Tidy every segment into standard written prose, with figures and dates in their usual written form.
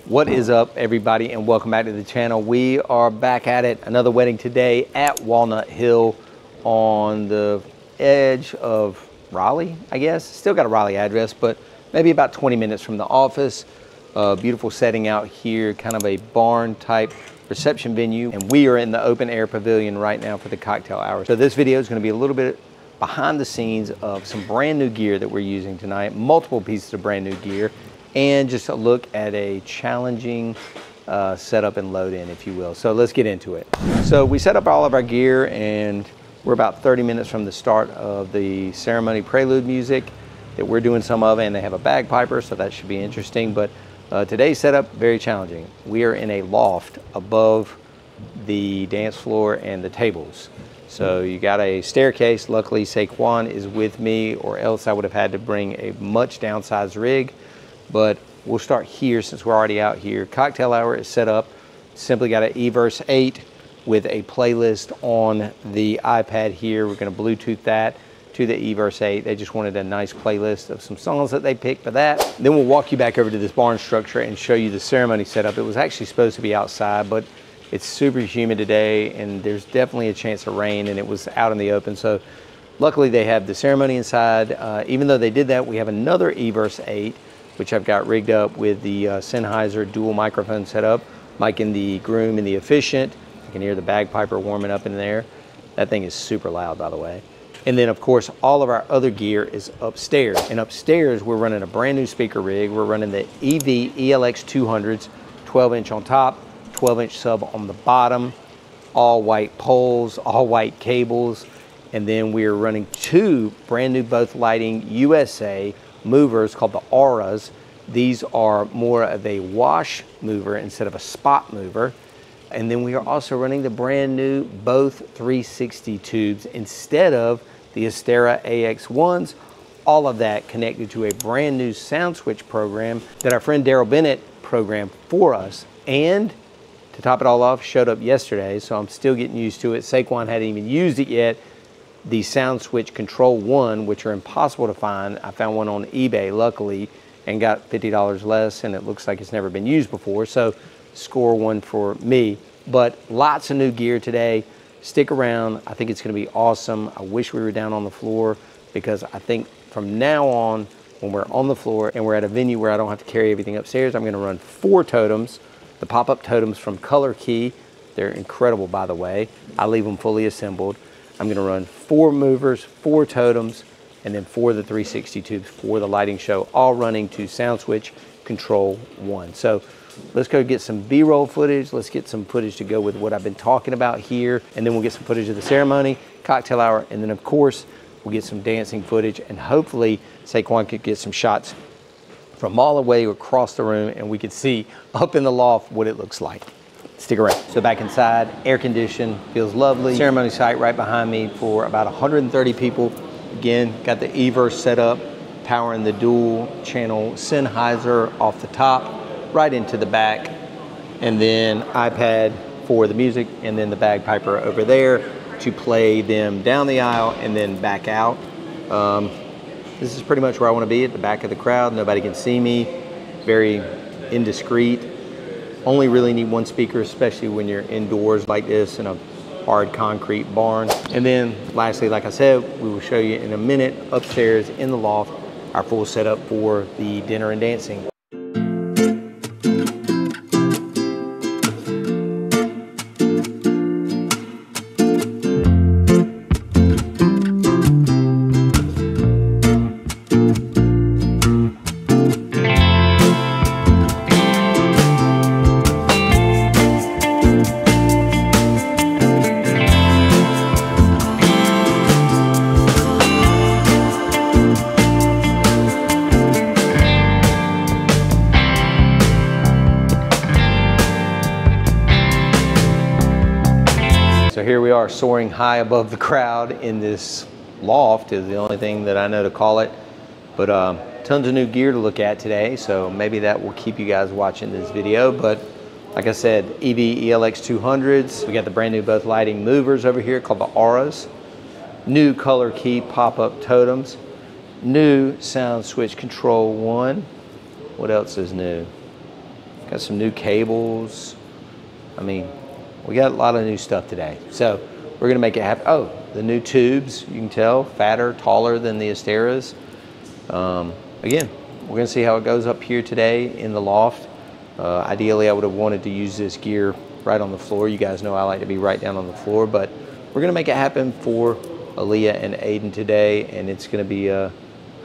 What is up, everybody, and welcome back to the channel. We are back at it, another wedding today at Walnut Hill on the edge of Raleigh, I guess. Still got a Raleigh address, but maybe about 20 minutes from the office. Beautiful setting out here, kind of a barn type reception venue, and we are in the open air pavilion right now for the cocktail hour. So this video is going to be a little bit behind the scenes of some brand new gear that we're using tonight, multiple pieces of brand new gear, and just a look at a challenging setup and load in, if you will. So let's get into it. So we set up all of our gear and we're about 30 minutes from the start of the ceremony prelude music that we're doing some of, and they have a bagpiper, so that should be interesting. But today's setup, very challenging. We are in a loft above the dance floor and the tables. So you got a staircase. Luckily Saquon is with me, or else I would have had to bring a much downsized rig. But we'll start here since we're already out here. Cocktail hour is set up. Simply got an eVerse 8 with a playlist on the iPad here. We're going to Bluetooth that to the eVerse 8. They just wanted a nice playlist of some songs that they picked for that. Then we'll walk you back over to this barn structure and show you the ceremony setup. It was actually supposed to be outside, but it's super humid today and there's definitely a chance of rain, and it was out in the open. So luckily they have the ceremony inside. Even though they did that, we have another eVerse 8, which I've got rigged up with the Sennheiser dual microphone setup, mic in the groom and the efficient. You can hear the bagpiper warming up in there. That thing is super loud, by the way. And then of course, all of our other gear is upstairs. And upstairs, we're running a brand new speaker rig. We're running the EV ELX 200s, 12-inch on top, 12-inch sub on the bottom, all white poles, all white cables. And then we're running two brand new Both Lighting USA movers called the Auras. These are more of a wash mover instead of a spot mover. And then we are also running the brand new Both 360 tubes instead of the Esstart AX1s. All of that connected to a brand new sound switch program that our friend Daryl Bennett programmed for us. And to top it all off, showed up yesterday, so I'm still getting used to it. Saquon hadn't even used it yet. The Sound Switch Control 1, which are impossible to find. I found one on eBay, luckily, and got $50 less, and it looks like it's never been used before, so score one for me. But lots of new gear today. Stick around. I think it's going to be awesome. I wish we were down on the floor, because I think from now on, when we're on the floor and we're at a venue where I don't have to carry everything upstairs, I'm going to run 4 totems, the pop-up totems from Color Key. They're incredible, by the way. I leave them fully assembled. I'm going to run 4 movers, 4 totems, and then 4 of the 360 tubes for the lighting show, all running to Sound Switch Control 1. So let's go get some B-roll footage. Let's get some footage to go with what I've been talking about here, and then we'll get some footage of the ceremony, cocktail hour, and then of course we'll get some dancing footage, and hopefully Saquon could get some shots from all the way across the room and we could see up in the loft what it looks like. Stick around. So back inside, air conditioned, feels lovely. Ceremony site right behind me for about 130 people. Again, got the eVerse set up, powering the dual channel Sennheiser off the top, right into the back, and then iPad for the music, and then the bagpiper over there to play them down the aisle and then back out. This is pretty much where I want to be, at the back of the crowd. Nobody can see me, very indiscreet. Only really need 1 speaker, especially when you're indoors like this in a hard concrete barn. And then lastly, like I said, we will show you in a minute upstairs in the loft our full setup for the dinner and dancing. So here we are, soaring high above the crowd in this loft, is the only thing that I know to call it. But tons of new gear to look at today, so maybe that will keep you guys watching this video. But like I said, EV ELX 200s. We got the brand new Both Lighting movers over here called the Auras. New Color Key pop-up totems. New Sound Switch Control 1. What else is new? Got some new cables. I mean, we got a lot of new stuff today. So we're gonna make it happen. Oh, the new tubes, you can tell, fatter, taller than the Esteras. Again, we're gonna see how it goes up here today in the loft. Ideally, I would have wanted to use this gear right on the floor. You guys know I like to be right down on the floor, but we're gonna make it happen for Aaliyah and Aiden today, and it's gonna be, I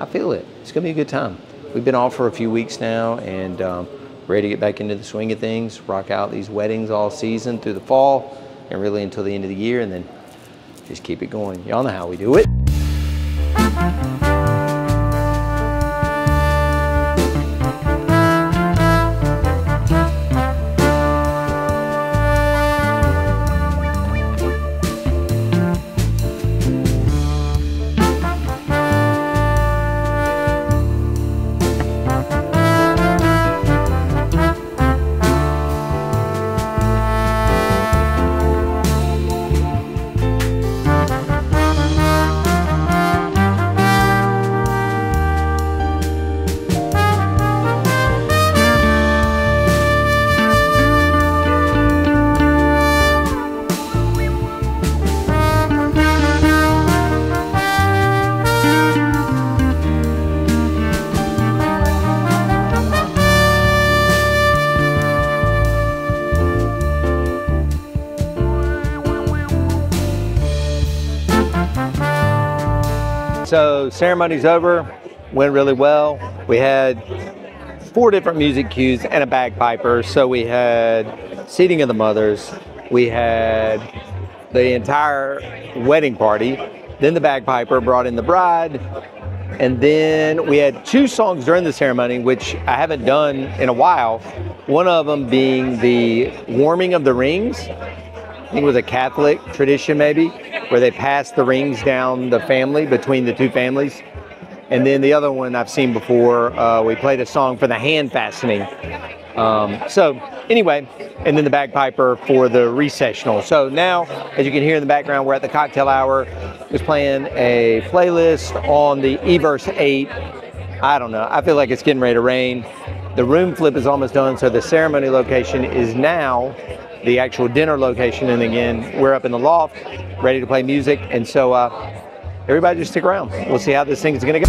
feel it, it's gonna be a good time. We've been off for a few weeks now, and ready to get back into the swing of things, rock out these weddings all season through the fall, and really until the end of the year, and then just keep it going. Y'all know how we do it. So ceremony's over, went really well. We had 4 different music cues and a bagpiper. So we had seating of the mothers, we had the entire wedding party, then the bagpiper brought in the bride, and then we had 2 songs during the ceremony, which I haven't done in a while. One of them being the warming of the rings. I think it was a Catholic tradition maybe, where they pass the rings down the family, between the 2 families. And then the other one I've seen before, we played a song for the hand fastening. So anyway, and then the bagpiper for the recessional. So now, as you can hear in the background, we're at the cocktail hour. Just playing a playlist on the E-Verse 8. I don't know, I feel like it's getting ready to rain. The room flip is almost done, so the ceremony location is now the actual dinner location, and again, we're up in the loft, ready to play music, and so everybody just stick around. We'll see how this thing's gonna go.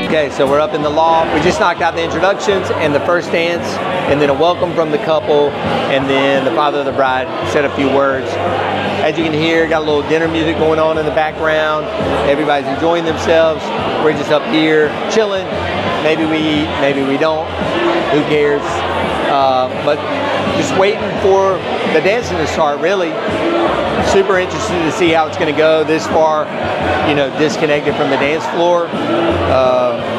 Okay, so we're up in the loft. We just knocked out the introductions and the first dance, and then a welcome from the couple, and then the father of the bride said a few words. As you can hear, got a little dinner music going on in the background. Everybody's enjoying themselves. We're just up here chilling. Maybe we eat, maybe we don't. Who cares? But just waiting for the dancing to start, really. Super interested to see how it's going to go this far, you know, disconnected from the dance floor.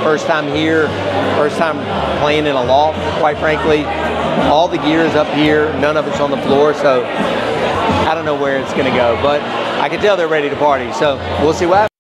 First time here, first time playing in a loft, quite frankly. All the gear is up here, none of it's on the floor, so I don't know where it's going to go, but I can tell they're ready to party, so we'll see what happens.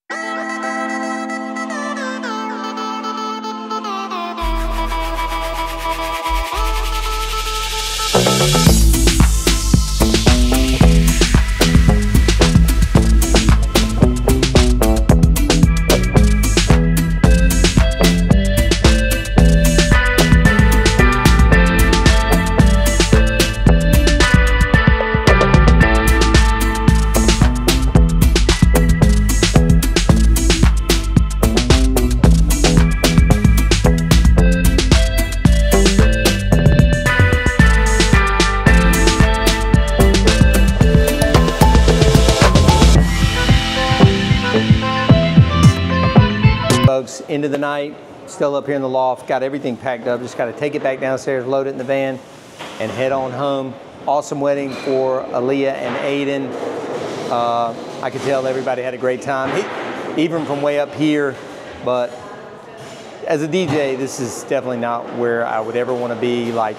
end of the night, still up here in the loft, got everything packed up, just got to take it back downstairs, load it in the van, and head on home. Awesome wedding for Aaliyah and Aiden. I could tell everybody had a great time, even from way up here, but as a DJ, this is definitely not where I would ever want to be. Like,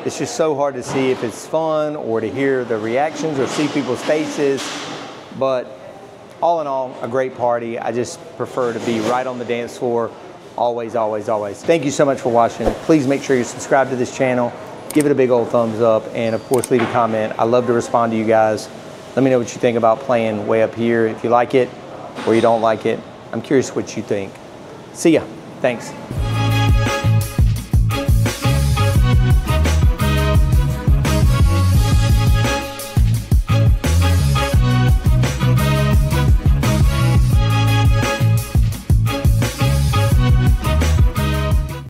it's just so hard to see if it's fun or to hear the reactions or see people's faces, but all in all, a great party. I just prefer to be right on the dance floor, always, always, always. Thank you so much for watching. Please make sure you subscribe to this channel, give it a big old thumbs up, and of course, leave a comment. I love to respond to you guys. Let me know what you think about playing way up here, if you like it or you don't like it. I'm curious what you think. See ya. Thanks.